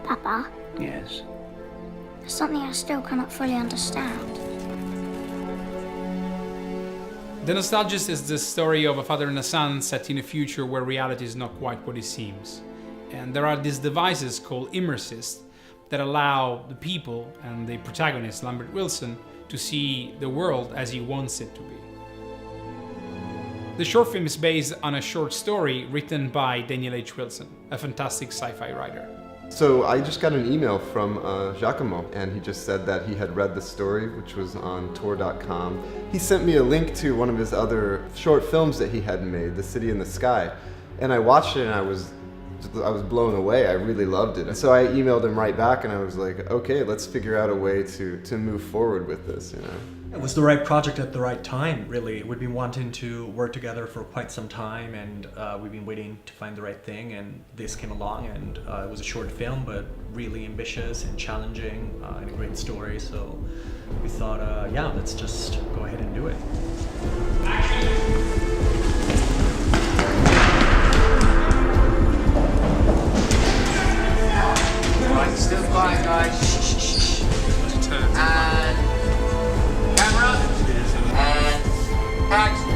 Papa, Yes. there's something I still cannot fully understand. The Nostalgist is the story of a father and a son set in a future where reality is not quite what it seems. And there are these devices called immersists that allow the people and the protagonist, Lambert Wilson, to see the world as he wants it to be. The short film is based on a short story written by Daniel H. Wilson, a fantastic sci-fi writer. So I just got an email from Giacomo, and he just said that he had read the story, which was on tour.com. He sent me a link to one of his other short films that he had made, The City in the Sky, and I watched it and I was blown away. I really loved it. And so I emailed him right back and I was like, okay, let's figure out a way to move forward with this, you know. It was the right project at the right time, really. We'd been wanting to work together for quite some time, and we've been waiting to find the right thing, and this came along, and it was a short film, but really ambitious and challenging, and a great story, so we thought, yeah, let's just go ahead and do it. Right, still quiet, guys. And camera. And action.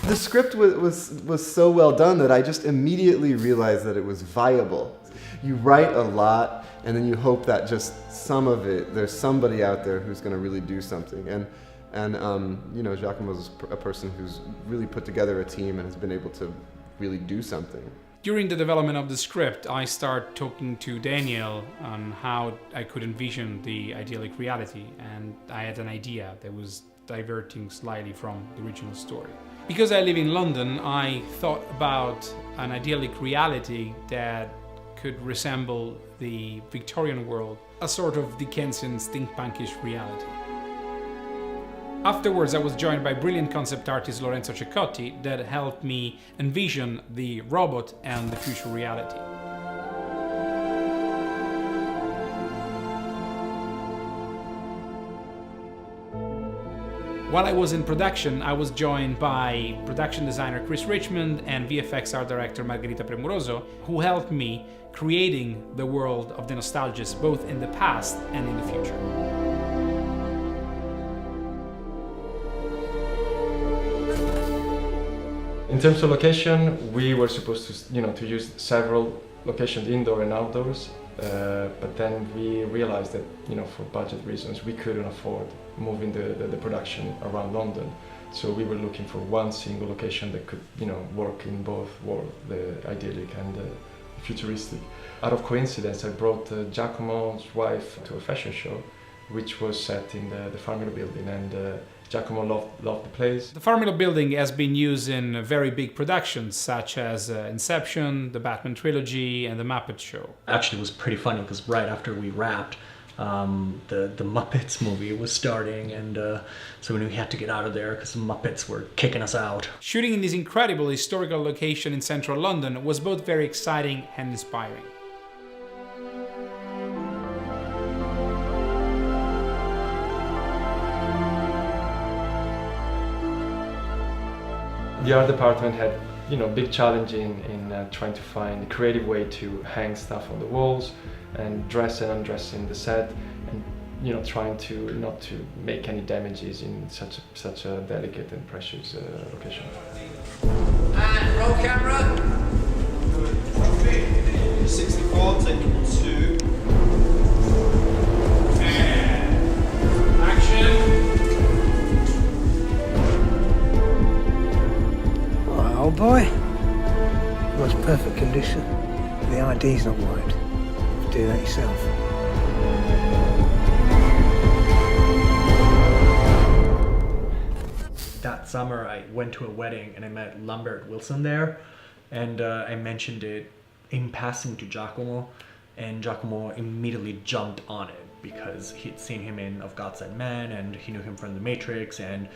The script was so well done that I just immediately realized that it was viable. You write a lot, and then you hope that just some of it, there's somebody out there who's going to really do something. And you know, Giacomo's a person who's really put together a team and has been able to really do something. During the development of the script, I started talking to Daniel on how I could envision the idyllic reality, and I had an idea that was diverting slightly from the original story. Because I live in London, I thought about an idyllic reality that could resemble the Victorian world, a sort of Dickensian steampunkish reality. Afterwards, I was joined by brilliant concept artist Lorenzo Ceccotti that helped me envision the robot and the future reality. While I was in production, I was joined by production designer Chris Richmond and VFX art director Margherita Premuroso, who helped me creating the world of the Nostalgist both in the past and in the future. In terms of location, we were supposed to use several locations, indoor and outdoors, but then we realized that, for budget reasons, we couldn't afford moving the production around London. So we were looking for one single location that could, work in both worlds, the idyllic and the futuristic. Out of coincidence, I brought Giacomo's wife to a fashion show, which was set in the Farmilo building, and Giacomo loved the place. The Farmilo building has been used in very big productions such as Inception, the Batman trilogy, and the Muppet Show. Actually, it was pretty funny because right after we wrapped, the Muppets movie was starting, and so we knew we had to get out of there because the Muppets were kicking us out. Shooting in this incredible historical location in central London was both very exciting and inspiring. The art department had, big challenge in trying to find a creative way to hang stuff on the walls and dress and undressing the set, and trying to not to make any damages in such a delicate and precious location. And roll camera. 64, taking 2. And action. Old boy, most perfect condition. The ID's not right. Do that yourself. That summer, I went to a wedding and I met Lambert Wilson there, and I mentioned it in passing to Giacomo, and Giacomo immediately jumped on it because he'd seen him in Of God Sent Man, and he knew him from The Matrix, and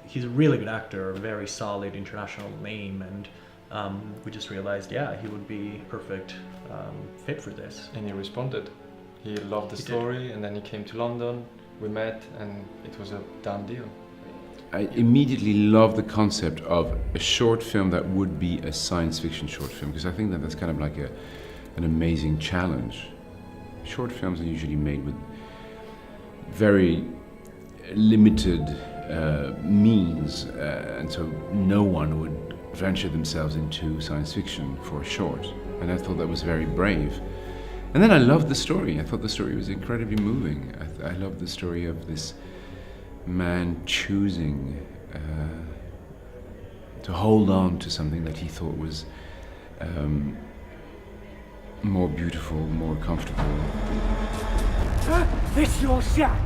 he's a really good actor, a very solid international name, and we just realized, yeah, he would be a perfect fit for this. And he responded. He loved the story, and then he came to London, we met, and it was a done deal. I immediately loved the concept of a short film that would be a science fiction short film, because I think that that's kind of like an amazing challenge. Short films are usually made with very limited means, and so no one would venture themselves into science fiction for a short, and I thought that was very brave. And then I loved the story. I thought the story was incredibly moving. I loved the story of this man choosing to hold on to something that he thought was more beautiful, more comfortable. This your shack?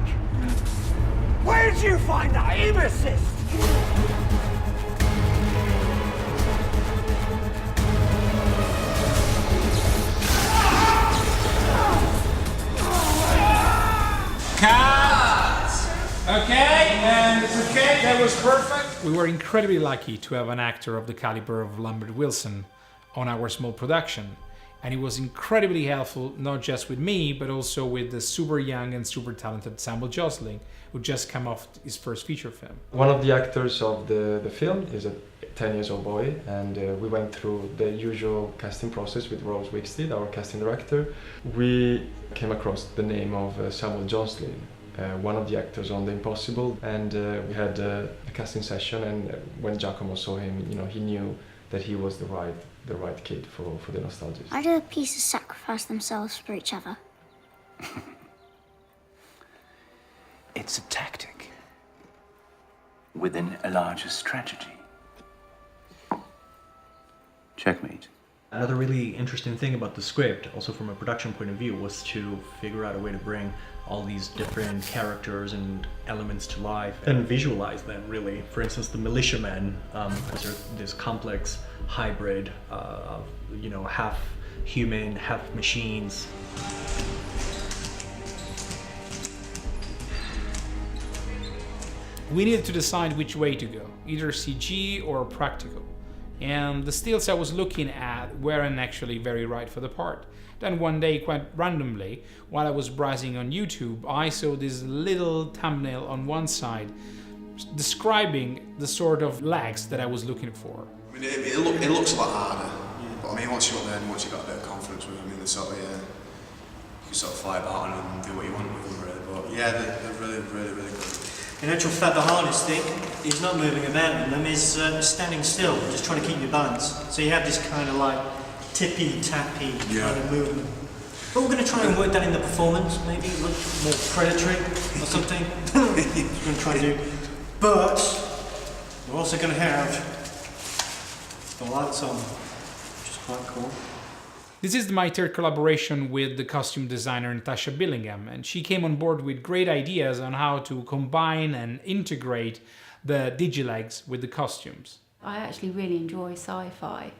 Where did you find that aim assist? Okay, and it's okay, that was perfect. We were incredibly lucky to have an actor of the caliber of Lambert Wilson on our small production. And he was incredibly helpful, not just with me, but also with the super young and super talented Samuel Josling, who just came off his first feature film. One of the actors of the film is a 10-year-old boy, and we went through the usual casting process with Rose Wicksteed, our casting director. We came across the name of Samuel Josling, one of the actors on The Impossible, and we had a casting session, and when Giacomo saw him, he knew that he was the right kid for the Nostalgist. Why do the pieces sacrifice themselves for each other? It's a tactic within a larger strategy. Checkmate. Another really interesting thing about the script, also from a production point of view, was to figure out a way to bring all these different characters and elements to life and visualize them, really. For instance, the militiamen, because they're this complex hybrid of, half human, half machines. We needed to decide which way to go, either CG or practical. And the stills I was looking at weren't actually very right for the part. Then one day, quite randomly, while I was browsing on YouTube, I saw this little thumbnail on one side describing the sort of legs that I was looking for. I mean, it looks a lot harder, but I mean, once you're up there and once you've got a bit of confidence with them, you can sort of fly about and do what you want with them, really. But yeah, they're really, really, really good. In actual fact, the hardest thing is not moving about in them, is standing still, just trying to keep your balance. So you have this kind of like tippy-tappy kind of movement. But we're going to try and work that in the performance, maybe look more predatory or something. We're going to try and do. But we're also going to have the lights on, which is quite cool. This is my third collaboration with the costume designer Natasha Billingham, and she came on board with great ideas on how to combine and integrate the digilegs with the costumes. I actually really enjoy sci-fi,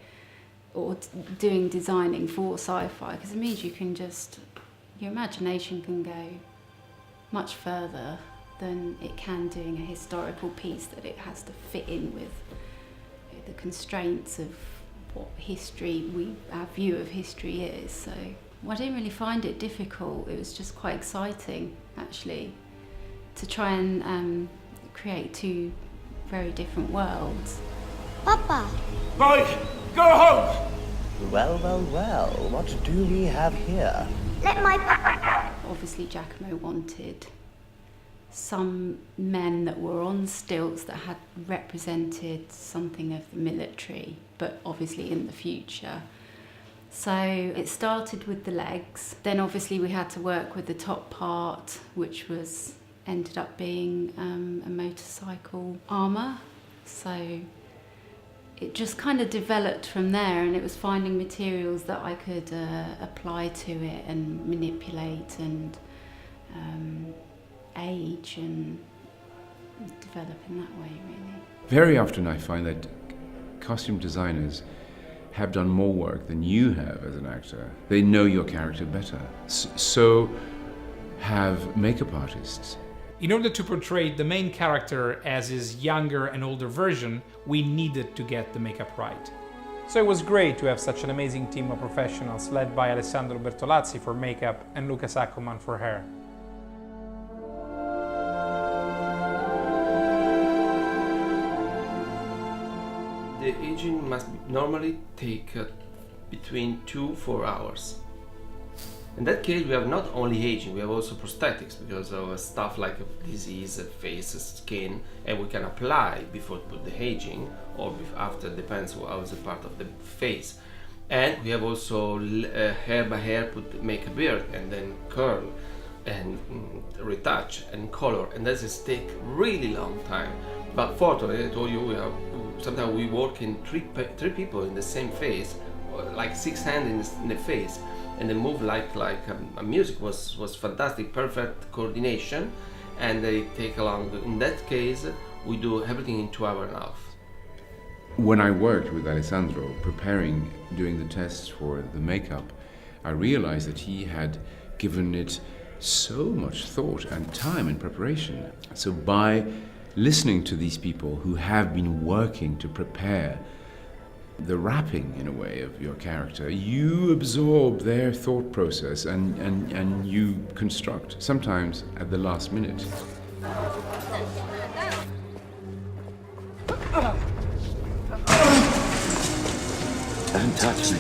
or doing designing for sci-fi, because it means your imagination can go much further than it can doing a historical piece that it has to fit in with the constraints of what our view of history is. So I didn't really find it difficult. It was just quite exciting, actually, to try and create two very different worlds. Papa! Right, go home! Well, well, well, what do we have here? Let my papa Obviously, Giacomo wanted some men that were on stilts that had represented something of the military, but obviously in the future. So it started with the legs. Then obviously we had to work with the top part, which ended up being a motorcycle armour. So it just kind of developed from there, and it was finding materials that I could apply to it and manipulate and age and develop in that way, really. Very often I find that costume designers have done more work than you have as an actor. They know your character better. So have makeup artists. In order to portray the main character as his younger and older version, we needed to get the makeup right. So it was great to have such an amazing team of professionals led by Alessandro Bertolazzi for makeup and Lucas Ackerman for hair. The aging must normally take between 2-4 hours. In that case, we have not only aging, we have also prosthetics because of stuff like disease, face, skin, and we can apply before put the aging or after, depends how is a part of the face. And we have also hair by hair, make a beard and then curl and retouch and color, and that is take really long time. But fortunately, I told you, sometimes we work in three people in the same face, like 6 hands in the face, and they move like a music was fantastic, perfect coordination, and they take along. In that case, we do everything in 2 hours and a half. When I worked with Alessandro preparing, doing the tests for the makeup, I realized that he had given it so much thought and time in preparation. So by listening to these people who have been working to prepare the wrapping, in a way, of your character, you absorb their thought process and you construct, sometimes at the last minute. Don't touch me.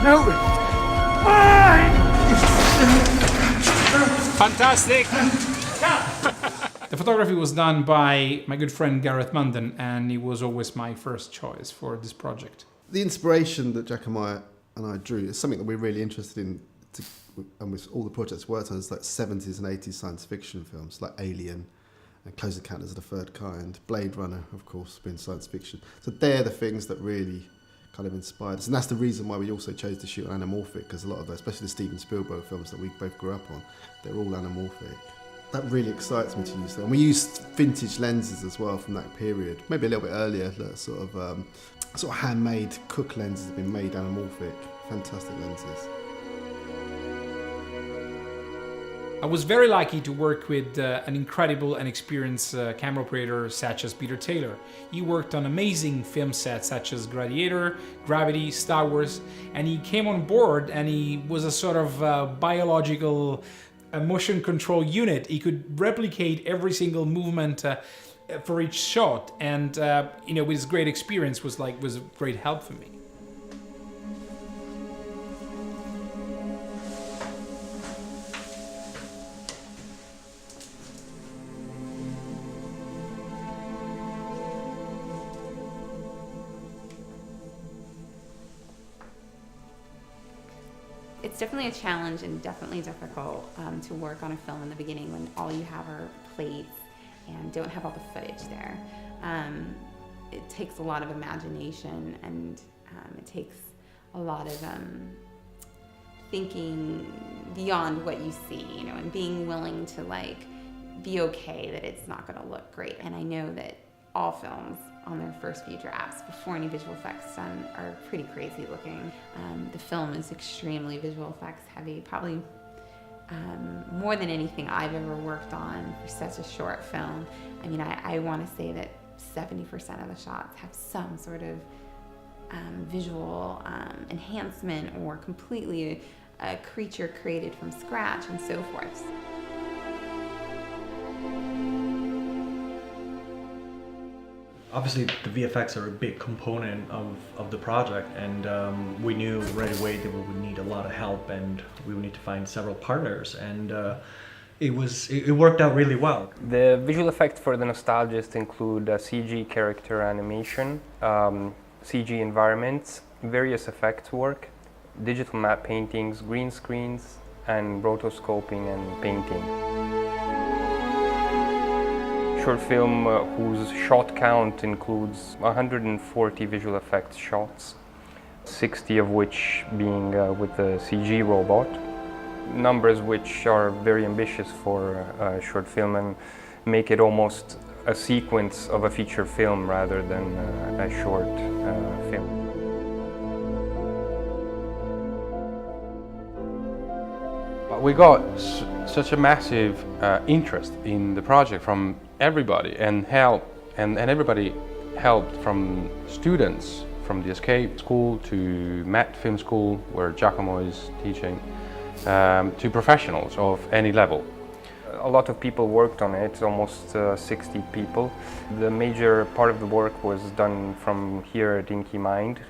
No! Fantastic! The photography was done by my good friend Gareth Munden, and he was always my first choice for this project. The inspiration that Giacomo and I drew is something that we're really interested in, and with all the projects worked on, is like 70s and 80s science fiction films, like Alien and Close Encounters of the Third Kind, Blade Runner, of course, being science fiction. So they're the things that really kind of inspired us, and that's the reason why we also chose to shoot anamorphic, because a lot of those, especially the Steven Spielberg films that we both grew up on, they're all anamorphic. That really excites me to use that. And we used vintage lenses as well from that period, maybe a little bit earlier, sort of handmade Cook lenses have been made anamorphic, fantastic lenses. I was very lucky to work with an incredible and experienced camera operator such as Peter Taylor. He worked on amazing film sets such as Gladiator, Gravity, Star Wars, and he came on board and he was a sort of biological motion control unit. He could replicate every single movement for each shot, and with his great experience was a great help for me. It's definitely a challenge and definitely difficult to work on a film in the beginning when all you have are plates and don't have all the footage there. It takes a lot of imagination, and it takes a lot of thinking beyond what you see, and being willing to be okay that it's not going to look great. And I know that all films on their first few drafts before any visual effects done are pretty crazy looking. The film is extremely visual effects heavy, probably more than anything I've ever worked on for such a short film. I mean, I want to say that 70% of the shots have some sort of visual enhancement or completely a creature created from scratch and so forth. Obviously, the VFX are a big component of the project, and we knew right away that we would need a lot of help, and we would need to find several partners, and it worked out really well. The visual effects for the Nostalgist include CG character animation, CG environments, various effects work, digital matte paintings, green screens, and rotoscoping and painting. Short film whose shot count includes 140 visual effects shots, 60 of which being with the CG robot. Numbers which are very ambitious for a short film and make it almost a sequence of a feature film rather than a short film. We got such a massive interest in the project from everybody, and everybody helped, from students from the Escape School to Matt Film School, where Giacomo is teaching, to professionals of any level. A lot of people worked on it, almost 60 people. The major part of the work was done from here at Inky Mind,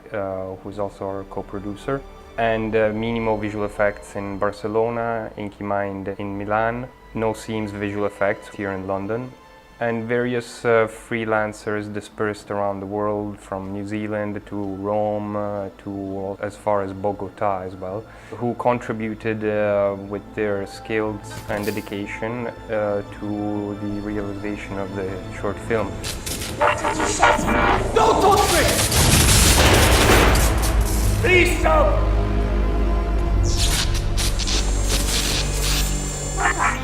who's also our co-producer, and Minimal Visual Effects in Barcelona, Inky Mind in Milan, No Seams Visual Effects here in London, and various freelancers dispersed around the world, from New Zealand to Rome to as far as Bogota as well, who contributed with their skills and dedication to the realization of the short film. Don't touch me! Please stop!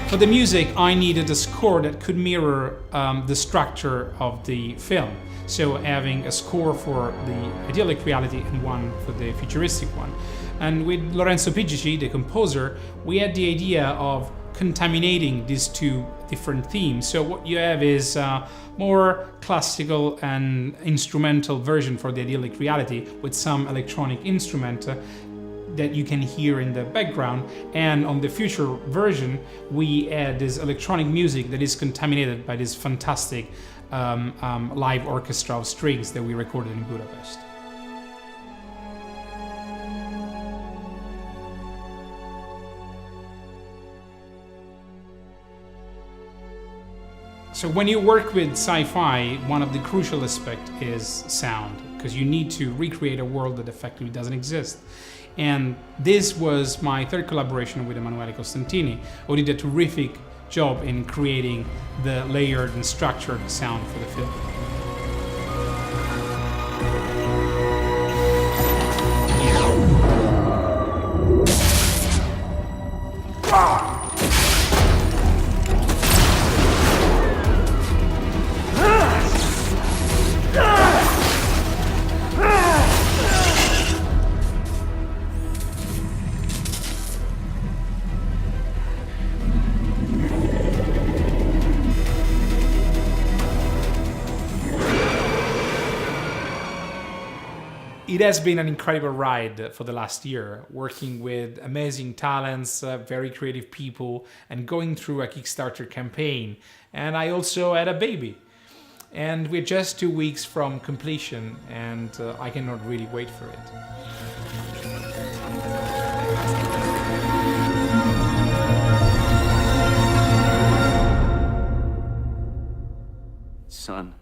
For the music, I needed a score that could mirror the structure of the film. So having a score for the idyllic reality and one for the futuristic one. And with Lorenzo Pigici, the composer, we had the idea of contaminating these two different themes. So what you have is a more classical and instrumental version for the idyllic reality with some electronic instrument that you can hear in the background, and on the future version we add this electronic music that is contaminated by this fantastic live orchestra of strings that we recorded in Budapest. So when you work with sci-fi, one of the crucial aspects is sound, because you need to recreate a world that effectively doesn't exist. And this was my third collaboration with Emanuele Costantini, who did a terrific job in creating the layered and structured sound for the film. It has been an incredible ride for the last year, working with amazing talents, very creative people, and going through a Kickstarter campaign. And I also had a baby. And we're just 2 weeks from completion, and I cannot really wait for it. Son.